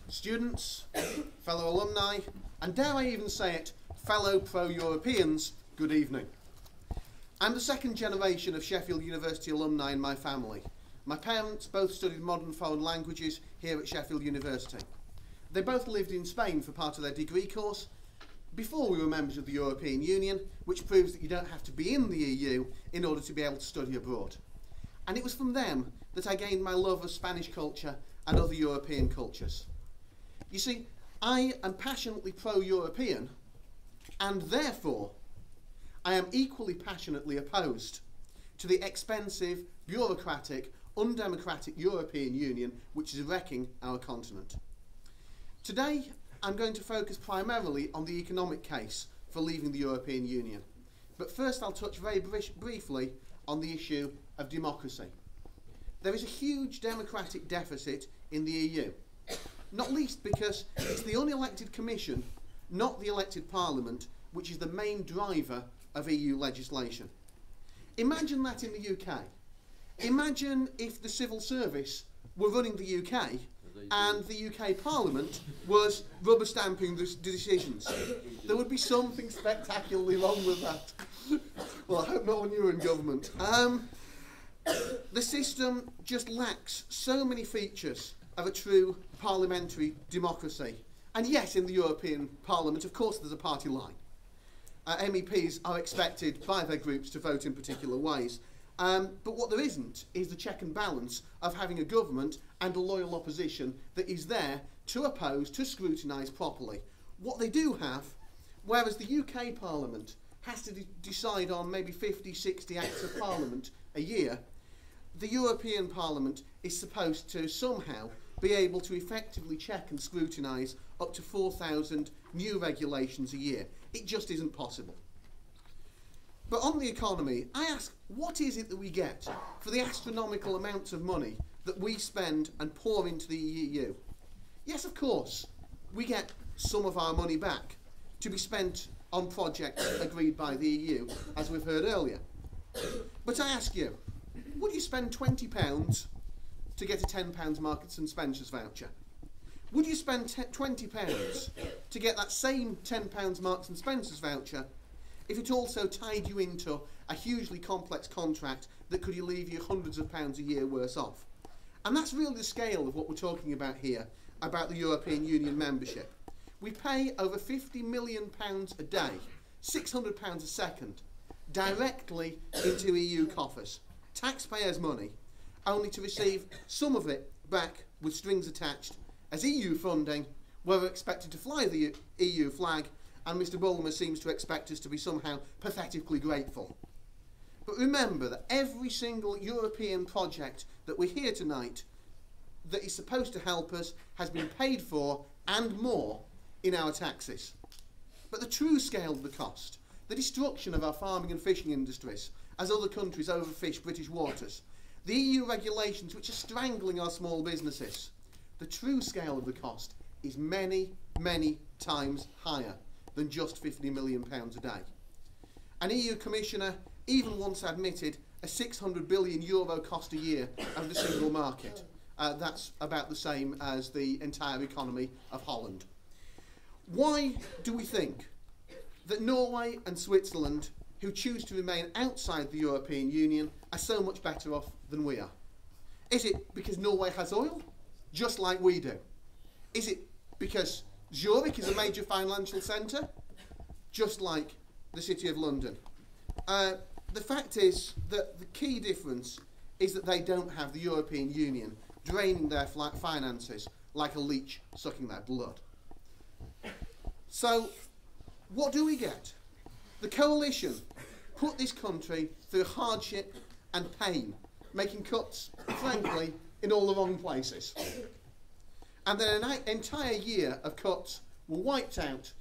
Students, fellow alumni, and dare I even say it, fellow pro-Europeans, good evening. I'm the second generation of Sheffield University alumni in my family. My parents both studied modern foreign languages here at Sheffield University. They both lived in Spain for part of their degree course before we were members of the European Union, which proves that you don't have to be in the EU in order to be able to study abroad. And it was from them that I gained my love of Spanish culture and other European cultures. You see, I am passionately pro-European, and therefore I am equally passionately opposed to the expensive, bureaucratic, undemocratic European Union which is wrecking our continent. Today, I'm going to focus primarily on the economic case for leaving the European Union. But first I'll touch very briefly on the issue of democracy. There is a huge democratic deficit in the EU, not least because it's the unelected Commission, not the elected Parliament, which is the main driver of EU legislation. Imagine that in the UK. Imagine if the civil service were running the UK and the UK Parliament was rubber stamping the decisions. There would be something spectacularly wrong with that. Well, I hope not when you're in government. The system just lacks so many features of a true parliamentary democracy. And yes, in the European Parliament, of course, there's a party line. MEPs are expected by their groups to vote in particular ways. But what there isn't is the check and balance of having a government and a loyal opposition that is there to oppose, to scrutinise properly. What they do have, whereas the UK Parliament has to decide on maybe 50, 60 acts of Parliament a year, the European Parliament is supposed to somehow be able to effectively check and scrutinise up to 4,000 new regulations a year. It just isn't possible. But on the economy, I ask, what is it that we get for the astronomical amounts of money that we spend and pour into the EU? Yes, of course, we get some of our money back to be spent on projects agreed by the EU, as we've heard earlier. But I ask you, would you spend £20 to get a £10 Marks and Spencer's voucher? Would you spend £20 to get that same £10 Marks and Spencer's voucher if it also tied you into a hugely complex contract that could leave you hundreds of pounds a year worse off? And that's really the scale of what we're talking about here, about the European Union membership. We pay over £50 million a day, £600 a second, directly into EU coffers, taxpayers' money, only to receive some of it back with strings attached as EU funding, where we're expected to fly the EU flag, and Mr. Bulmer seems to expect us to be somehow pathetically grateful. But remember that every single European project that we hear tonight that is supposed to help us has been paid for and more in our taxes. But the true scale of the cost, the destruction of our farming and fishing industries as other countries overfish British waters, the EU regulations which are strangling our small businesses, the true scale of the cost is many, many times higher than just £50 million a day. An EU Commissioner even once admitted a €600 billion cost a year of the single market. That's about the same as the entire economy of Holland. Why do we think that Norway and Switzerland, who choose to remain outside the European Union, are so much better off than we are? Is it because Norway has oil, just like we do? Is it because Zurich is a major financial centre, just like the City of London? The fact is that the key difference is that they don't have the European Union draining their finances like a leech sucking their blood. So, what do we get? The coalition put this country through hardship and pain, making cuts, frankly, in all the wrong places. And then an entire year of cuts were wiped out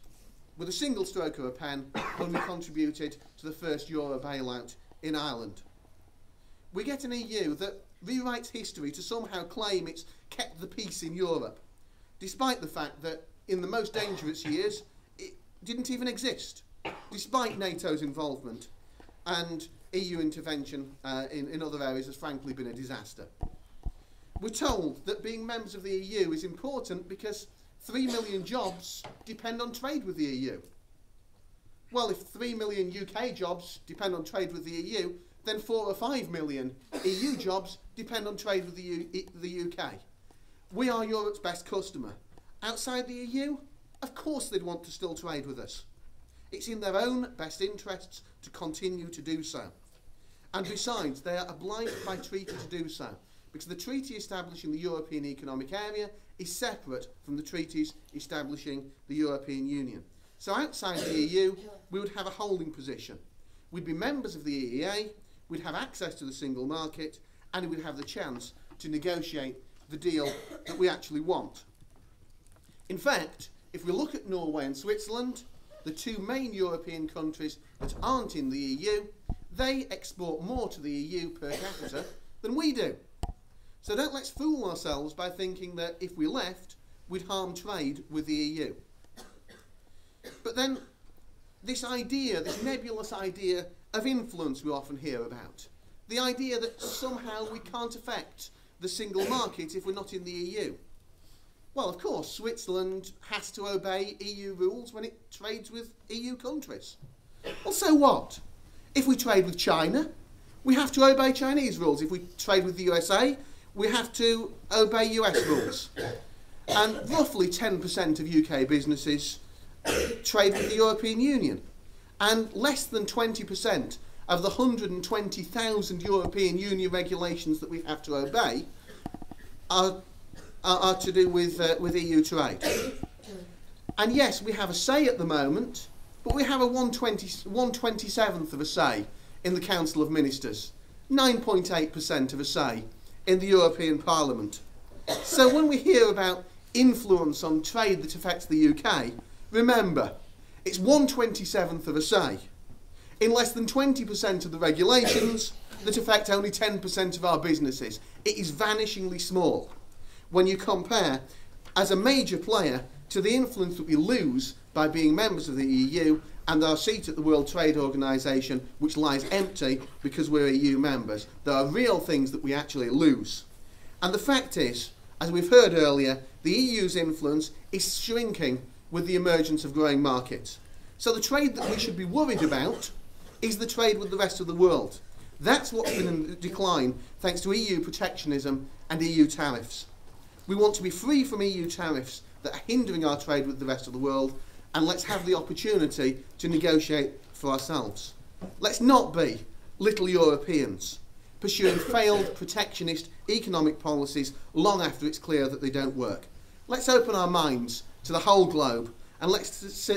with a single stroke of a pen when we contributed to the first euro bailout in Ireland. We get an EU that rewrites history to somehow claim it's kept the peace in Europe, despite the fact that in the most dangerous years it didn't even exist, despite NATO's involvement, and EU intervention in other areas has frankly been a disaster. We're told that being members of the EU is important because 3 million jobs depend on trade with the EU. Well, if 3 million UK jobs depend on trade with the EU, then 4 or 5 million EU jobs depend on trade with the UK. We are Europe's best customer. Outside the EU, of course they'd want to still trade with us. It's in their own best interests to continue to do so. And besides, they are obliged by treaty to do so, because the treaty establishing the European Economic Area is separate from the treaties establishing the European Union. So outside the EU, we would have a holding position. We'd be members of the EEA, we'd have access to the single market, and we'd have the chance to negotiate the deal that we actually want. In fact, if we look at Norway and Switzerland, the two main European countries that aren't in the EU, they export more to the EU per capita than we do. So don't let's fool ourselves by thinking that if we left, we'd harm trade with the EU. But then, this idea, this nebulous idea of influence we often hear about, the idea that somehow we can't affect the single market if we're not in the EU. Well, of course, Switzerland has to obey EU rules when it trades with EU countries. Well, so what? If we trade with China, we have to obey Chinese rules. If we trade with the USA, we have to obey US rules. And roughly 10% of UK businesses trade with the European Union. And less than 20% of the 120,000 European Union regulations that we have to obey are to do with EU trade. And yes, we have a say at the moment, but we have a 1/27th of a say in the Council of Ministers, 9.8% of a say in the European Parliament. So when we hear about influence on trade that affects the UK, remember, it's 1/27th of a say in less than 20% of the regulations that affect only 10% of our businesses. It is vanishingly small when you compare, as a major player, to the influence that we lose by being members of the EU and our seat at the World Trade Organization, which lies empty because we're EU members. There are real things that we actually lose. And the fact is, as we've heard earlier, the EU's influence is shrinking with the emergence of growing markets. So the trade that we should be worried about is the trade with the rest of the world. That's what's been in decline thanks to EU protectionism and EU tariffs. We want to be free from EU tariffs that are hindering our trade with the rest of the world, and let's have the opportunity to negotiate for ourselves. Let's not be little Europeans pursuing failed protectionist economic policies long after it's clear that they don't work. Let's open our minds to the whole globe, and let's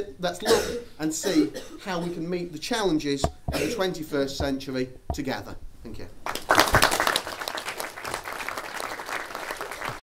look and see how we can meet the challenges of the 21st century together. Thank you.